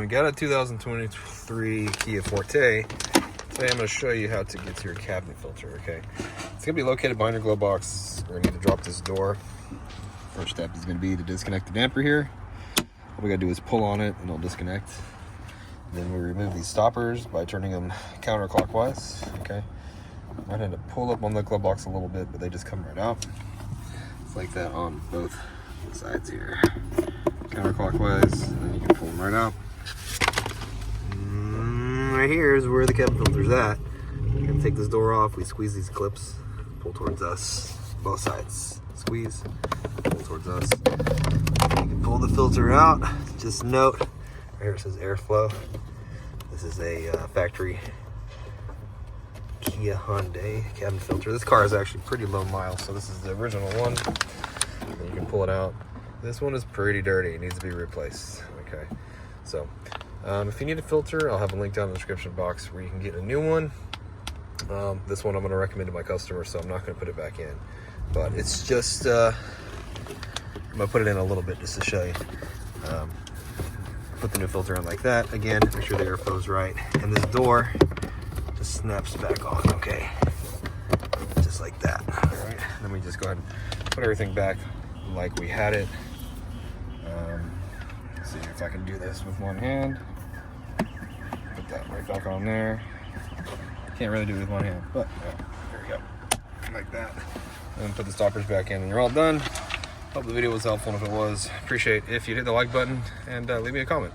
everyone, got a 2023 Kia Forte. Today I'm going to show you how to get to your cabinet filter, okay? It's going to be located behind your glove box. We're going to need to drop this door. First step is going to be to disconnect the damper here. All we got to do is pull on it and it'll disconnect. Then we remove these stoppers by turning them counterclockwise, okay? Might have to pull up on the glove box a little bit, but they just come right out. It's like that on both sides here. Counterclockwise, and then you can pull them right out. Right here is where the cabin filter's at. We're gonna take this door off. We squeeze these clips, pull towards us, both sides. Squeeze, pull towards us. You can pull the filter out. Just note, right here it says airflow. This is a factory Kia Hyundai cabin filter. This car is actually pretty low miles, so this is the original one. And you can pull it out. This one is pretty dirty. It needs to be replaced. Okay, so if you need a filter, I'll have a link down in the description box where you can get a new one. This one I'm going to recommend to my customers, so I'm not going to put it back in. But it's just, I'm going to put it in a little bit just to show you. Put the new filter in like that. Again, make sure the airflow's right. And this door just snaps back on, okay? Just like that, all right? Then we just go ahead and put everything back like we had it. See if I can do this with one hand. Put that right back on there. Can't really do it with one hand, but there we go. Like that. And then put the stoppers back in and you're all done. Hope the video was helpful, and if it was, appreciate if you hit the like button and leave me a comment.